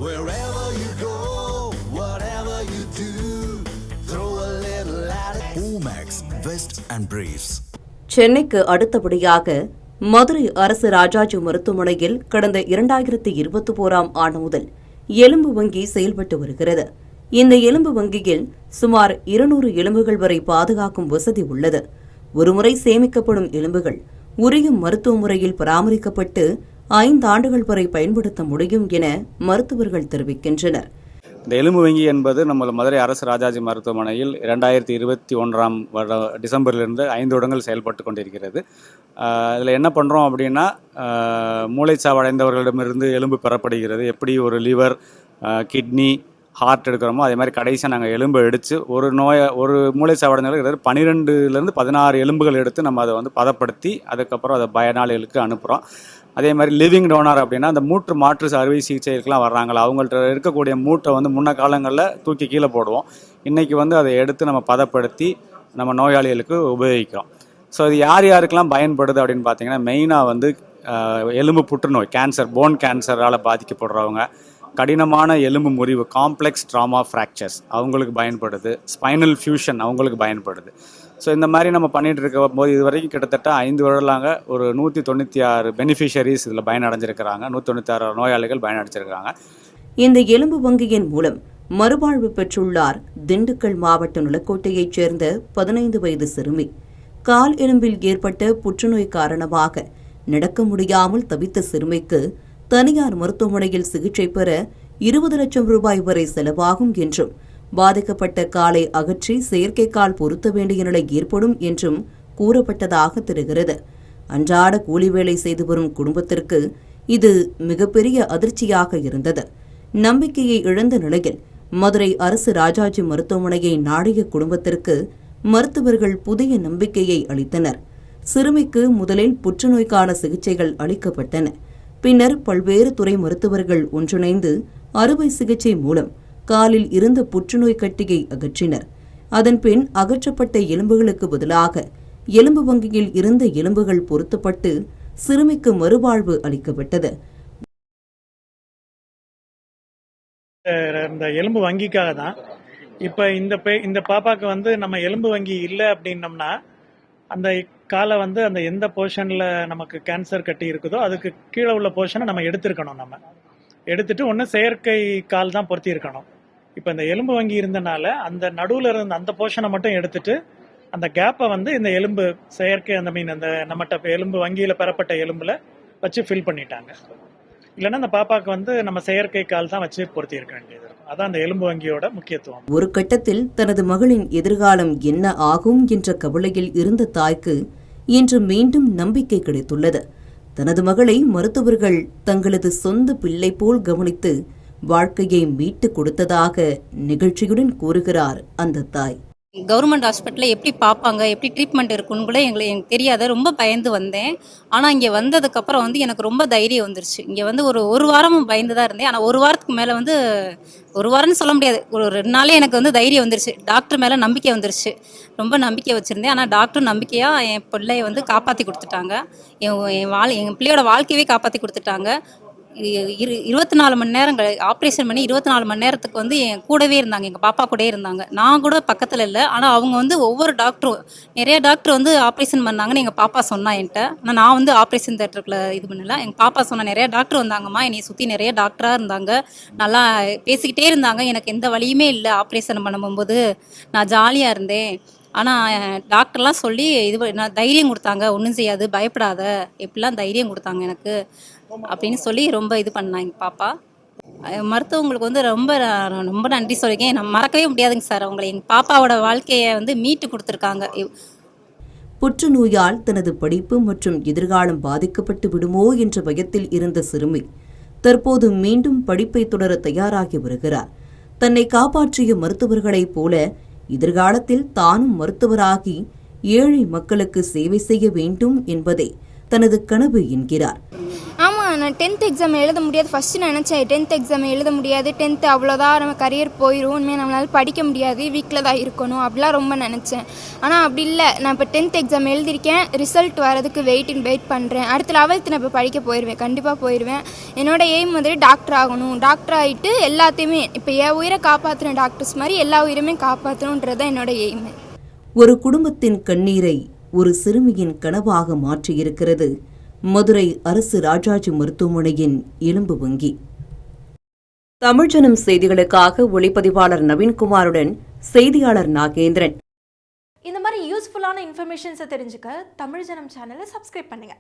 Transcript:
Wherever you go, whatever you do, throw a little at it. Omax, Vest and Briefs. சென்னைக்கு அடுத்தபடியாக மதுரை அரசு ராஜாஜி மருத்துவமனையில் கடந்த 2021ஆம் ஆண்டு முதல் எலும்பு வங்கி செயல்பட்டு வருகிறது. இந்த எலும்பு வங்கியில் சுமார் 200 எலும்புகள் வரை பாதுகாக்கும் வசதி உள்ளது. ஒருமுறை சேமிக்கப்படும் எலும்புகள் உரிய மருத்துவ முறையில் பராமரிக்கப்பட்டு 5 ஆண்டுகள் வரை பயன்படுத்த முடியும் என மருத்துவர்கள் தெரிவிக்கின்றனர். இந்த எலும்பு வங்கி என்பது நம்ம மதுரை அரசு ராஜாஜி மருத்துவமனையில் 2021ஆம் டிசம்பரிலிருந்து 5 வருடங்கள் செயல்பட்டு கொண்டிருக்கிறது. இதில் என்ன பண்ணுறோம் அப்படின்னா, மூளைச்சாவு அடைந்தவர்களிடமிருந்து எலும்பு பெறப்படுகிறது. எப்படி ஒரு லிவர், கிட்னி, ஹார்ட் எடுக்கிறோமோ அதே மாதிரி கடைசியாக நாங்கள் எலும்பு எடுத்து ஒரு மூளைச்சாவு அடைந்தவர்களுக்கு 12லேருந்து 16 எலும்புகள் எடுத்து நம்ம அதை வந்து பதப்படுத்தி அதுக்கப்புறம் அதை பயனாளிகளுக்கு அனுப்புகிறோம். அதே மாதிரி லிவிங் டோனார் அப்படின்னா அந்த மூட்டு மாற்று அறுவை சிகிச்சைக்கெலாம் வர்றாங்களா, அவங்கள்ட்ட இருக்கக்கூடிய மூட்டை வந்து முன்ன காலங்களில் தூக்கி கீழே போடுவோம். இன்றைக்கி வந்து அதை எடுத்து நம்ம பதப்படுத்தி நம்ம நோயாளிகளுக்கு உபயோகிக்கிறோம். ஸோ இது யார் யாருக்கெல்லாம் பயன்படுது அப்படின்னு பார்த்தீங்கன்னா, மெயினாக வந்து எலும்பு புற்றுநோய், கேன்சர், போன் கேன்சரால் பாதிக்கப்படுறவங்க, கடினமான எலும்பு முறிவு, காம்ப்ளெக்ஸ் ட்ராமா ஃப்ராக்சர்ஸ் அவங்களுக்கு பயன்படுது, ஸ்பைனல் ஃபியூஷன் அவங்களுக்கு பயன்படுது. ஸோ இந்த மாதிரி நம்ம பண்ணிகிட்டு இருக்க போது இது வரைக்கும் கிட்டத்தட்ட 5 வருடலாங்க ஒரு 196 பெனிஃபிஷரிஸ் இதில் பயனடைஞ்சிருக்கிறாங்க. 196 நோயாளிகள் பயனடைஞ்சிருக்கிறாங்க. இந்த எலும்பு வங்கியின் மூலம் மறுவாழ்வு பெற்றுள்ளார் திண்டுக்கல் மாவட்ட நிலக்கோட்டையைச் சேர்ந்த 15 வயது சிறுமி. கால் எலும்பில் ஏற்பட்ட புற்றுநோய் காரணமாக நடக்க முடியாமல் தவித்த சிறுமிக்கு தனியார் மருத்துவமனையில் சிகிச்சை பெற 20 லட்சம் ரூபாய் வரை செலவாகும் என்றும், பாதிக்கப்பட்ட காலை அகற்றி செயற்கை கால் பொருத்த வேண்டிய நிலை ஏற்படும் என்றும் கூறப்பட்டதாக தெரிகிறது. அன்றாட கூலி வேலை செய்து வரும் குடும்பத்திற்கு இது மிகப்பெரிய அதிர்ச்சியாக இருந்தது. நம்பிக்கையை இழந்த நிலையில் மதுரை அரசு ராஜாஜி மருத்துவமனையை நாடிய குடும்பத்திற்கு மருத்துவர்கள் புதிய நம்பிக்கையை அளித்தனர். சிறுமிக்கு முதலில் புற்றுநோய்க்கான சிகிச்சைகள் அளிக்கப்பட்டன. பின்னர் பல்வேறு துறை மருத்துவர்கள் ஒன்றிணைந்து அறுவை சிகிச்சை மூலம் காலில் இருந்த புற்றுநோய் கட்டியை அகற்றினர். அதன்பின் அகற்றப்பட்ட எலும்புகளுக்கு பதிலாக எலும்பு வங்கியில் இருந்த எலும்புகள் பொருத்தப்பட்டு சிறுமிக்கு மறுவாழ்வு அளிக்கப்பட்டது. இந்த எலும்பு வங்கிக்காக தான் இப்ப இந்த பாப்பாக்கு வந்து நம்ம எலும்பு வங்கி இல்லை அப்படின்னம்னா அந்த காலை வந்து அந்த எந்த போர்ஷன்ல நமக்கு கேன்சர் கட்டி இருக்குதோ அதுக்கு கீழே உள்ள போர்ஷனை நம்ம எடுத்துருக்கணும். நம்ம எடுத்துட்டு ஒன்று செயற்கை கால் தான் பொருத்தி இருக்கணும். இப்போ இந்த எலும்பு வங்கி இருந்தனால அந்த நடுவில் இருந்த அந்த போர்ஷனை மட்டும் எடுத்துட்டு அந்த கேப்பை வந்து இந்த எலும்பு செயற்கை அந்த நம்மகிட்ட எலும்பு வங்கியில் பெறப்பட்ட எலும்புல வச்சு ஃபில் பண்ணிட்டாங்க. இல்லைன்னா அந்த பாப்பாக்கு வந்து நம்ம செயற்கை கால் தான் வச்சு பொருத்தி இருக்க வேண்டியது. அதான் அந்த எலும்பு வங்கியோட முக்கியத்துவம். ஒரு கட்டத்தில் தனது மகளின் எதிர்காலம் என்ன ஆகும் என்ற கவலையில் இருந்த தாய்க்கு இன்று மீண்டும் நம்பிக்கை கிடைத்துள்ளது. தனது மகளை மருத்துவர்கள் தங்களது சொந்த பிள்ளை போல் கவனித்து வாழ்க்கையை மீட்டுக் கொடுத்ததாக நிகழ்ச்சியுடன் கூறுகிறார் அந்த தாய். கவர்மெண்ட் ஹாஸ்பிட்டலில் எப்படி பார்ப்பாங்க, எப்படி ட்ரீட்மெண்ட் இருக்குன்னு கூட எனக்கு தெரியாத, ரொம்ப பயந்து வந்தேன். ஆனால் இங்கே வந்ததுக்கப்புறம் வந்து எனக்கு ரொம்ப தைரியம் வந்துருச்சு. இங்கே வந்து ஒரு வாரமும் பயந்து தான் இருந்தேன். ஆனால் ஒரு வாரத்துக்கு மேலே வந்து, ஒரு வாரம்னு சொல்ல முடியாது, ஒரு 2 நாளே எனக்கு வந்து தைரியம் வந்துருச்சு. டாக்டர் மேலே நம்பிக்கை வந்துருச்சு. ரொம்ப நம்பிக்கை வச்சுருந்தேன். ஆனால் டாக்டர் நம்பிக்கையாக என் பிள்ளையை வந்து காப்பாற்றி கொடுத்துட்டாங்க. என் பிள்ளையோட வாழ்க்கையவே காப்பாற்றி கொடுத்துட்டாங்க. 24 மணி நேரங்கள் ஆப்ரேஷன் பண்ணி 24 மணி நேரத்துக்கு வந்து என் கூடவே இருந்தாங்க. எங்கள் பாப்பா கூடவே இருந்தாங்க. நான் கூட பக்கத்தில் இல்லை. ஆனால் அவங்க வந்து ஒவ்வொரு டாக்டரும், நிறைய டாக்டர் வந்து ஆப்ரேஷன் பண்ணாங்கன்னு எங்கள் பாப்பா சொன்னா என்கிட்ட. ஆனால் நான் வந்து ஆப்ரேஷன் தேட்டருக்குள்ள இது பண்ணல. எங்கள் பாப்பா சொன்ன நிறைய டாக்டர் வந்தாங்கம்மா, என்னை சுற்றி நிறைய டாக்டராக இருந்தாங்க. நல்லா பேசிக்கிட்டே இருந்தாங்க. எனக்கு எந்த வழியுமே இல்லை. ஆப்ரேஷன் பண்ணும்போது நான் ஜாலியாக இருந்தேன். ஆனால் டாக்டர்லாம் சொல்லி நான் தைரியம் கொடுத்தாங்க. ஒன்றும் செய்யாது, பயப்படாத, எப்படிலாம் தைரியம் கொடுத்தாங்க எனக்கு அப்படின்னு சொல்லி ரொம்ப இது பண்ணாங்க எங்கள் பாப்பா. மருத்துவங்களுக்கு வந்து ரொம்ப ரொம்ப நன்றி சொல்லியிருக்கேன். நான் மறக்கவே முடியாதுங்க சார். அவங்களை எங்கள் பாப்பாவோட வாழ்க்கையை வந்து மீட்டு கொடுத்துருக்காங்க. புற்றுநோயால் தனது படிப்பு மற்றும் எதிர்காலம் பாதிக்கப்பட்டு விடுமோ என்ற பயத்தில் இருந்த சிறுமி தற்போது மீண்டும் படிப்பை தொடர தயாராகி வருகிறார். தன்னை காப்பாற்றிய மருத்துவர்களைப் போல எதிர்காலத்தில் தானும் மருத்துவராகி ஏழை மக்களுக்கு சேவை செய்ய வேண்டும் என்பதே தனது கனவு என்கிறார். ஆமாம், நான் 10th எக்ஸாம் எழுத முடியாது. ஃபஸ்ட்டு நினச்சேன் 10th எக்ஸாம் எழுத முடியாது, 10th அவ்வளோதான், நம்ம கரியர் போயிடும், இனிமேல் நம்மளால் படிக்க முடியாது, வீட்டில் தான் இருக்கணும் அப்படிலாம் ரொம்ப நினச்சேன். ஆனால் அப்படி இல்லை, நான் இப்போ 10th எக்ஸாம் எழுதியிருக்கேன், ரிசல்ட் வரதுக்கு வெயிட் பண்ணுறேன். அடுத்த 11th நான் இப்போ படிக்க போயிடுவேன், கண்டிப்பாக போயிடுவேன். என்னோட எய்ம் வந்து டாக்டர் ஆகணும். டாக்டர் ஆகிட்டு எல்லாத்தையுமே இப்போ என் உயிரை காப்பாற்றுன டாக்டர்ஸ் மாதிரி எல்லா உயிரையுமே காப்பாற்றணுன்றது தான் என்னோட எய்மு. ஒரு குடும்பத்தின் கண்ணீரை ஒரு சிறுமியின் கனவாக மாற்றியிருக்கிறது மதுரை அரசு ராஜாஜி மருத்துவமனையின் எலும்பு வங்கி. தமிழ்ஜனம் செய்திகளுக்காக ஒளிப்பதிவாளர் நவீன்குமாருடன் செய்தியாளர் நாகேந்திரன். இந்த மாதிரி யூஸ்ஃபுல்லான இன்ஃபர்மேஷன்ஸை தெரிஞ்சுக்க தமிழ்ஜனம் சேனலை சப்ஸ்கிரைப் பண்ணுங்கள்.